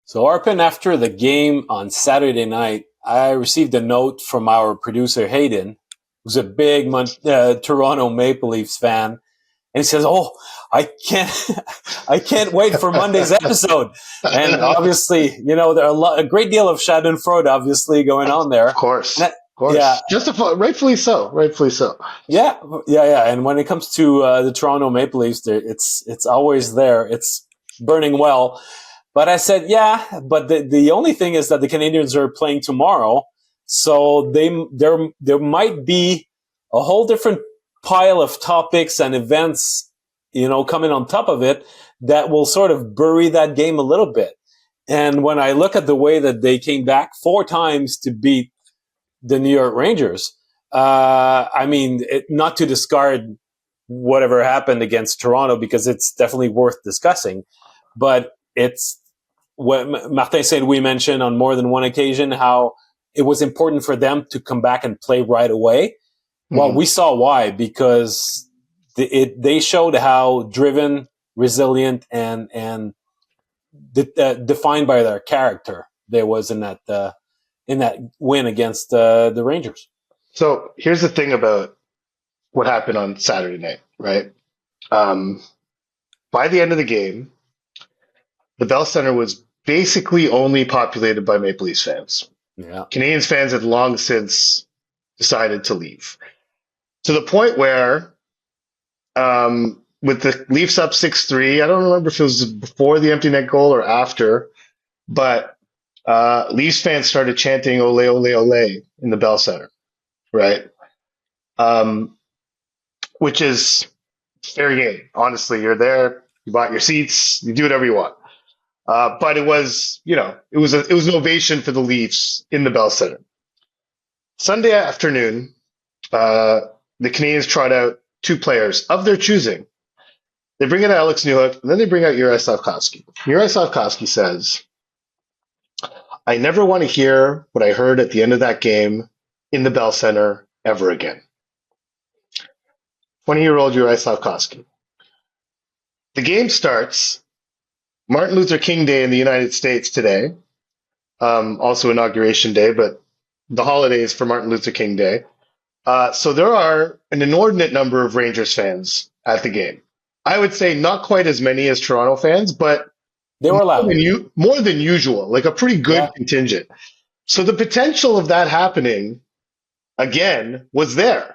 So, Arpin, after the game on Saturday night, I received a note from our producer, Hayden, who's a big Toronto Maple Leafs fan. And he says, "Oh, I can't, I can't wait for Monday's episode." And obviously, there are a great deal of Schadenfreude, obviously, going on there. Of course. Yeah, rightfully so. Yeah. And when it comes to the Toronto Maple Leafs, it's always there. It's burning well. But I said, yeah, but the only thing is that the Canadiens are playing tomorrow, so there might be a whole different pile of topics and events, coming on top of it that will sort of bury that game a little bit. And when I look at the way that they came back 4 times to beat the New York Rangers, not to discard whatever happened against Toronto, because it's definitely worth discussing, but it's what Martin St-Louis mentioned on more than one occasion, how it was important for them to come back and play right away. Mm-hmm. Well, we saw why, because they showed how driven, resilient, and defined by their character there was in that win against the Rangers. So here's the thing about what happened on Saturday night, right? By the end of the game, the Bell Center was basically only populated by Maple Leafs fans. Yeah. Canadiens fans had long since decided to leave. To the point where, with the Leafs up 6-3, I don't remember if it was before the empty net goal or after, but Leafs fans started chanting "Ole, ole, ole" in the Bell Center, right? Which is fair game. Honestly, you're there, you bought your seats, you do whatever you want. But it was, it was an ovation for the Leafs in the Bell Center. Sunday afternoon, the Canadiens trot out 2 players of their choosing. They bring in Alex Newhook, and then they bring out Juraj Slavkovsky. Juraj Slavkovsky says, "I never want to hear what I heard at the end of that game in the Bell Center ever again." 20-year-old Juraj Slavkovsky. The game starts. Martin Luther King Day in the United States today, also Inauguration Day, but the holidays for Martin Luther King Day. So there are an inordinate number of Rangers fans at the game. I would say not quite as many as Toronto fans, but they were loud. More than usual, like a pretty good contingent. So the potential of that happening again was there.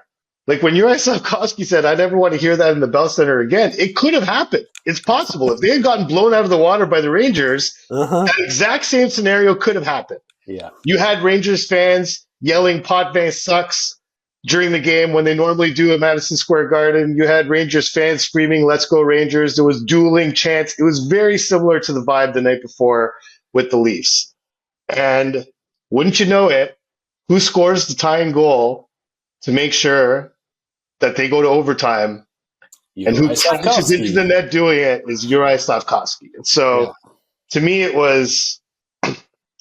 Like when Juraj Slavkovsky said, "I never want to hear that in the Bell Center again," it could have happened. It's possible. If they had gotten blown out of the water by the Rangers, that exact same scenario could have happened. Yeah. You had Rangers fans yelling "Potvin sucks" during the game when they normally do at Madison Square Garden. You had Rangers fans screaming "Let's go Rangers." There was dueling chants. It was very similar to the vibe the night before with the Leafs. And wouldn't you know it, who scores the tying goal to make sure that they go to overtime? And who punches into the net doing it is Juraj Slavkovsky. And so to me, it was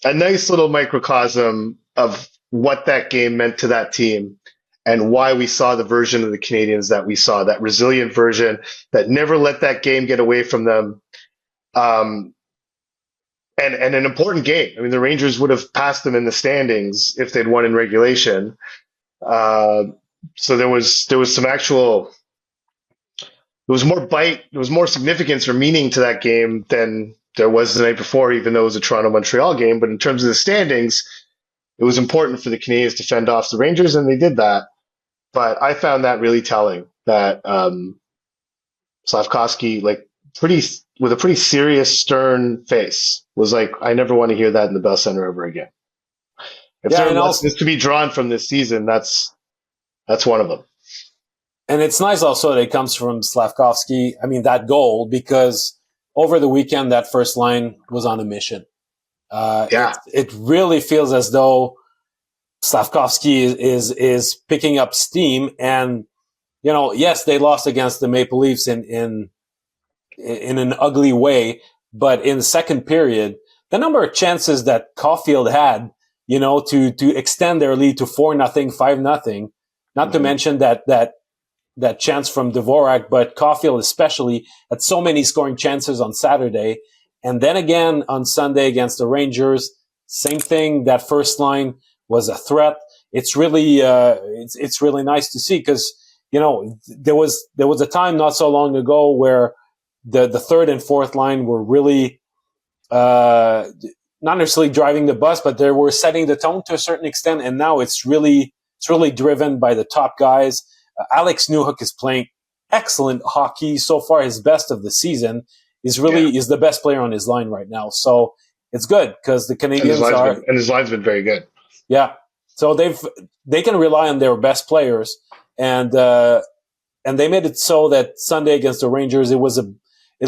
a nice little microcosm of what that game meant to that team and why we saw the version of the Canadiens that we saw, that resilient version that never let that game get away from them. And an important game. I mean, the Rangers would have passed them in the standings if they'd won in regulation. So there was some actual, there was more bite, there was more significance or meaning to that game than there was the night before, even though it was a Toronto-Montreal game. But in terms of the standings, it was important for the Canadiens to fend off the Rangers, and they did that. But I found that really telling, that Slavkovsky, with a pretty serious, stern face, was like, "I never want to hear that in the Bell Center ever again." If there are lessons to be drawn from this season, that's one of them. And it's nice also that it comes from Slavkovsky. I mean, that goal, because over the weekend, that first line was on a mission. It really feels as though Slavkovsky is picking up steam. And, yes, they lost against the Maple Leafs in an ugly way. But in the second period, the number of chances that Caulfield had, to extend their lead to 4-0, 5-0, not to mention that chance from Dvorak, but Caulfield especially had so many scoring chances on Saturday. And then again on Sunday against the Rangers, same thing. That first line was a threat. It's really it's really nice to see because there was a time not so long ago where the third and fourth line were really not necessarily driving the bus, but they were setting the tone to a certain extent. And now it's really driven by the top guys. Alex Newhook is playing excellent hockey so far, his best of the season. Is the best player on his line right now. So it's good because the Canadiens and his line's been very good. Yeah, so they can rely on their best players, and they made it so that Sunday against the Rangers, it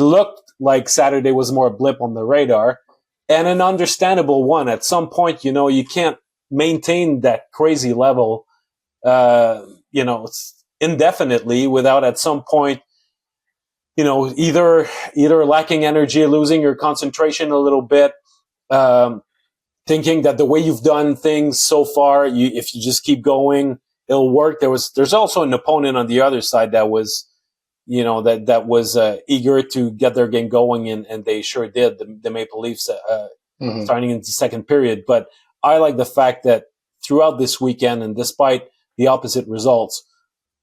looked like Saturday was more a blip on the radar, and an understandable one. At some point, you can't maintain that crazy level, indefinitely without at some point, either lacking energy, losing your concentration a little bit, thinking that the way you've done things so far, if you just keep going, it'll work. There's also an opponent on the other side that was, that was eager to get their game going, and they sure did. The Maple Leafs starting into the second period. But I like the fact that throughout this weekend, and despite the opposite results,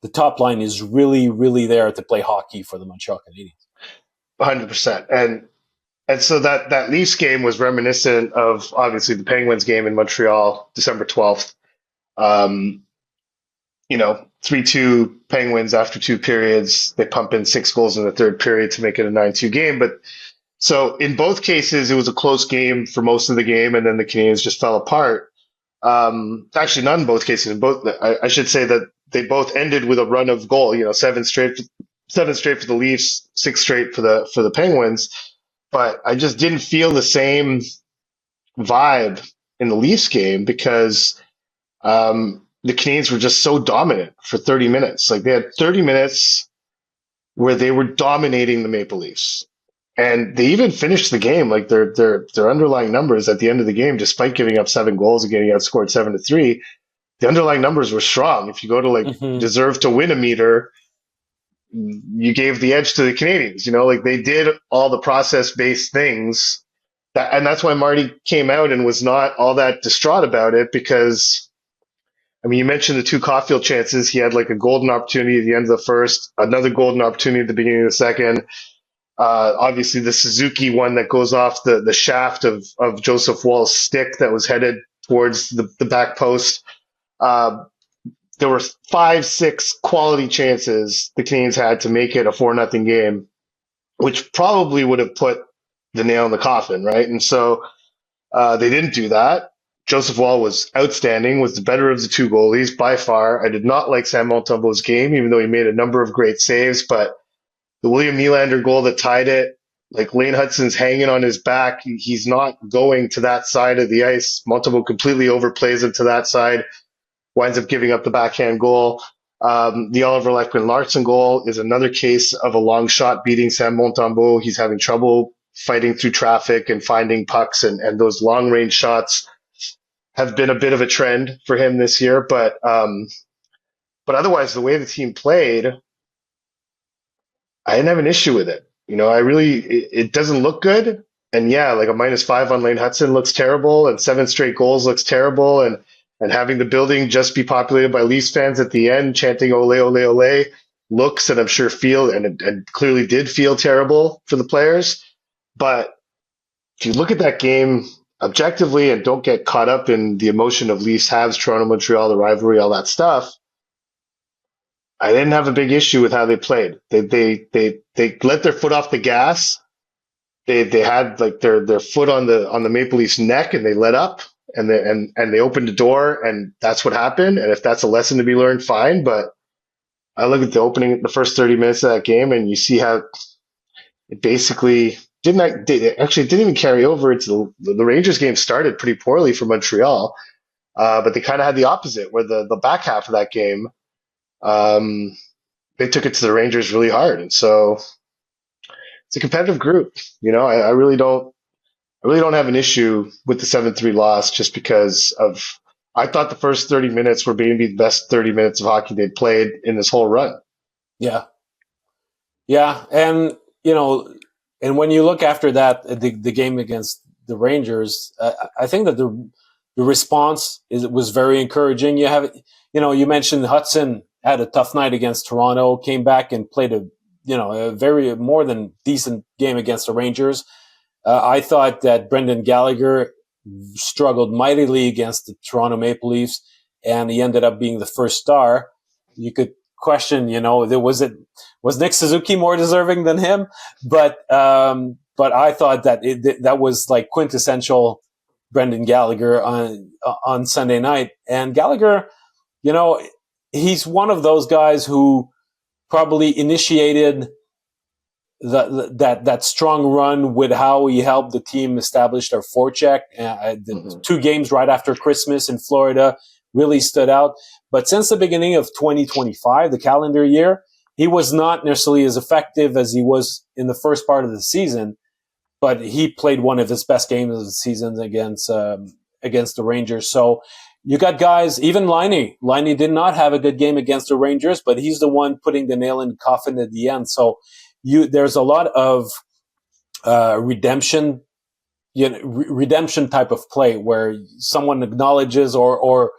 the top line is really, really there to play hockey for the Montreal Canadiens. 100%. And so that Leafs game was reminiscent of obviously the Penguins game in Montreal, December 12th. 3-2 Penguins after 2 periods. They pump in 6 goals in the third period to make it a 9-2 game. But so in both cases, it was a close game for most of the game, and then the Canadiens just fell apart. Actually, not in both cases. In both, I should say that they both ended with a run of goal. 7 straight for the Leafs, 6 straight for the Penguins. But I just didn't feel the same vibe in the Leafs game because the Canadiens were just so dominant for 30 minutes. Like they had 30 minutes where they were dominating the Maple Leafs. And they even finished the game, like their underlying numbers at the end of the game, despite giving up 7 goals and getting outscored 7-3, the underlying numbers were strong. If you go to deserve to win a meter, you gave the edge to the Canadiens. Like they did all the process-based things, and that's why Marty came out and was not all that distraught about it because, you mentioned the 2 Caulfield chances. He had like a golden opportunity at the end of the first, another golden opportunity at the beginning of the second. Obviously, the Suzuki one that goes off the shaft of Joseph Woll's stick that was headed towards the back post. There were 5-6 quality chances the Canadiens had to make it a 4-0 game, which probably would have put the nail in the coffin, right? And so they didn't do that. Joseph Woll was outstanding, was the better of the 2 goalies by far. I did not like Sam Montembeault's game, even though he made a number of great saves, but the William Nylander goal that tied it, like Lane Hudson's hanging on his back. He's not going to that side of the ice. Montembeault completely overplays him to that side, winds up giving up the backhand goal. The Oliver Ekman-Larsson goal is another case of a long shot beating Sam Montembeault. He's having trouble fighting through traffic and finding pucks, and those long range shots have been a bit of a trend for him this year. But otherwise, the way the team played, I didn't have an issue with it. It doesn't look good. And yeah, like a -5 on Lane Hudson looks terrible, and 7 straight goals looks terrible. And having the building just be populated by Leafs fans at the end chanting "Ole, ole, ole" looks, and I'm sure and clearly did feel terrible for the players. But if you look at that game objectively and don't get caught up in the emotion of Leafs, Habs, Toronto, Montreal, the rivalry, all that stuff, I didn't have a big issue with how they played. They let their foot off the gas. They had like their foot on the Maple Leafs neck, and they let up, and they opened the door, and that's what happened. And if that's a lesson to be learned, fine. But I look at the first 30 minutes of that game, and you see how it basically didn't even carry over into the Rangers game. Started pretty poorly for Montreal, but they kind of had the opposite, where the back half of that game, they took it to the Rangers really hard. And so it's a competitive group. I really don't have an issue with the 7-3 loss just because I thought the first 30 minutes were maybe the best 30 minutes of hockey they'd played in this whole run. Yeah. Yeah. And, and when you look after that, the game against the Rangers, I think that the response was very encouraging. You mentioned Hudson had a tough night against Toronto, came back and played a very more than decent game against the Rangers. I thought that Brendan Gallagher struggled mightily against the Toronto Maple Leafs, and he ended up being the first star. You could question, was Nick Suzuki more deserving than him? But I thought that that was like quintessential Brendan Gallagher on Sunday night. And Gallagher, he's one of those guys who probably initiated that strong run with how he helped the team establish their forecheck. The 2 games right after Christmas in Florida really stood out. But since the beginning of 2025, the calendar year, he was not necessarily as effective as he was in the first part of the season. But he played one of his best games of the season against the Rangers. So you got guys, even Laine. Laine did not have a good game against the Rangers, but he's the one putting the nail in the coffin at the end. So there's a lot of redemption type of play where someone acknowledges or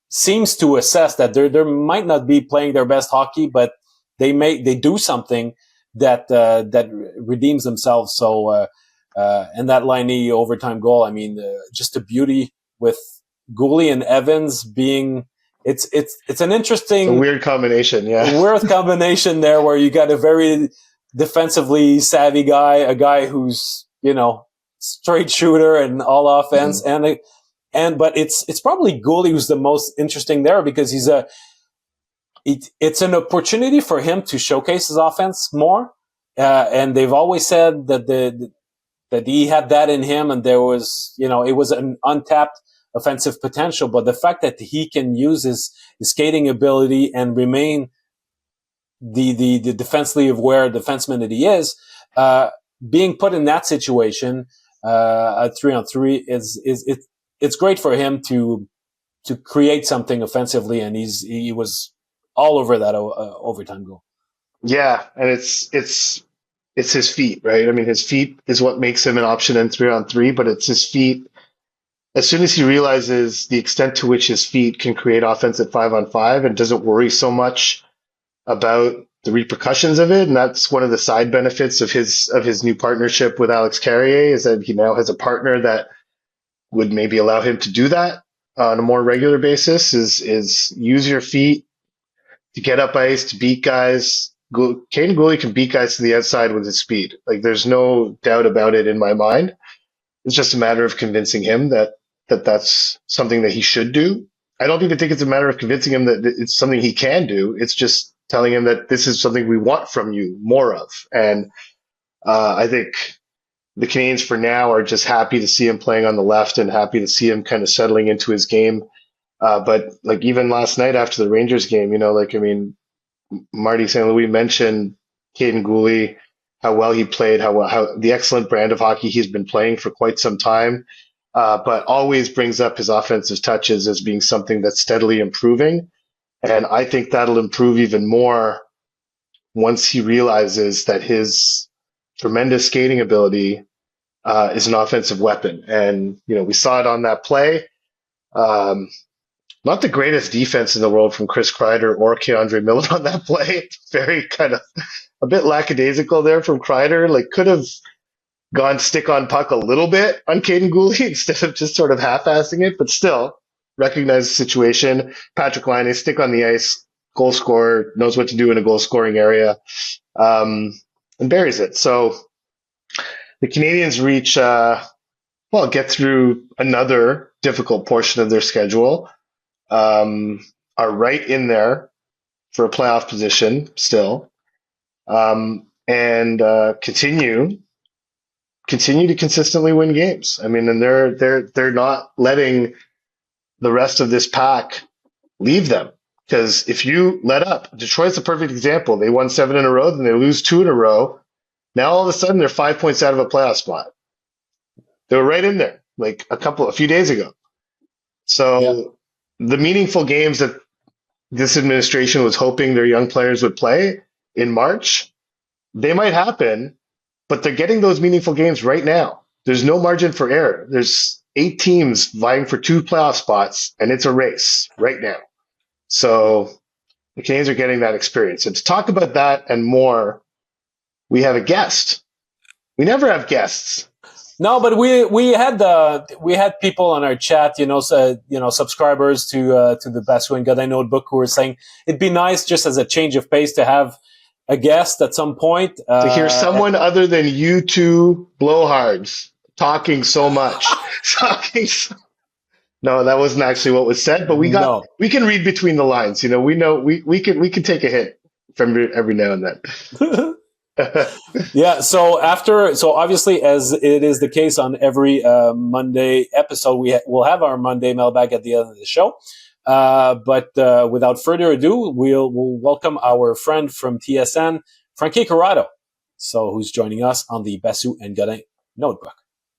seems to assess that they might not be playing their best hockey, but they do something that redeems themselves. So and that Laine overtime goal, I mean, just a beauty with Gouli and Evans being. It's an interesting, a weird combination, weird combination there where you got a very defensively savvy guy, a guy who's straight shooter and all offense, but it's probably Gouli who's the most interesting there because it's an opportunity for him to showcase his offense more, and they've always said that he had that in him, and there was it was an untapped offensive potential, but the fact that he can use his skating ability and remain the defensively aware defenseman that he is, being put in that situation at 3-on-3 it's great for him to create something offensively, and he was all over that overtime goal. Yeah, and it's his feet, right? I mean, his feet is what makes him an option in 3-on-3, but it's his feet. As soon as he realizes the extent to which his feet can create offense at 5-on-5 and doesn't worry so much about the repercussions of it, and that's one of the side benefits of his new partnership with Alex Carrier, is that he now has a partner that would maybe allow him to do that on a more regular basis, is use your feet to get up ice, to beat guys. Caden Gouli can beat guys to the outside with his speed. Like, there's no doubt about it in my mind. It's just a matter of convincing him that that's something that he should do. I don't even think it's a matter of convincing him that it's something he can do. It's just telling him that this is something we want from you more of. And I think the Canadiens for now are just happy to see him playing on the left and happy to see him kind of settling into his game. But like even last night after the Rangers game, Marty St. Louis mentioned Caden Gouli, how well he played, how the excellent brand of hockey he's been playing for quite some time, but always brings up his offensive touches as being something that's steadily improving. And I think that'll improve even more once he realizes that his tremendous skating ability is an offensive weapon. And, we saw it on that play. Not the greatest defense in the world from Chris Kreider or Keandre Miller on that play. Very kind of a bit lackadaisical there from Kreider. Like, could have gone stick on puck a little bit on Caden Gouli instead of just sort of half-assing it, but still recognize the situation. Patrick Laine, stick on the ice, goal scorer, knows what to do in a goal-scoring area, and buries it. So the Canadiens get through another difficult portion of their schedule, are right in there for a playoff position still, and continue to consistently win games. I mean, and they're not letting the rest of this pack leave them, because if you let up, Detroit's a perfect example. They won 7 in a row, then they lose 2 in a row. Now all of a sudden they're 5 points out of a playoff spot. They were right in there like a few days ago. So the meaningful games that this administration was hoping their young players would play in March, they might happen but they're getting those meaningful games right now. There's no margin for error. There's 8 teams vying for 2 playoff spots, and it's a race right now. So the Canadiens are getting that experience. And to talk about that and more, we have a guest. We never have guests. No, but we had people on our chat, subscribers to the Basu and Godin Notebook who were saying it'd be nice just as a change of pace to have a guest at some point. To hear someone other than you two blowhards talking so much. No, that wasn't actually what was said, but we can read between the lines. We know we can take a hit from every now and then. Yeah. So obviously, as it is the case on every Monday episode, we'll have our Monday mailbag at the end of the show. But without further ado, we'll welcome our friend from TSN, Frankie Corrado, who's joining us on the Basu and Godin Notebook.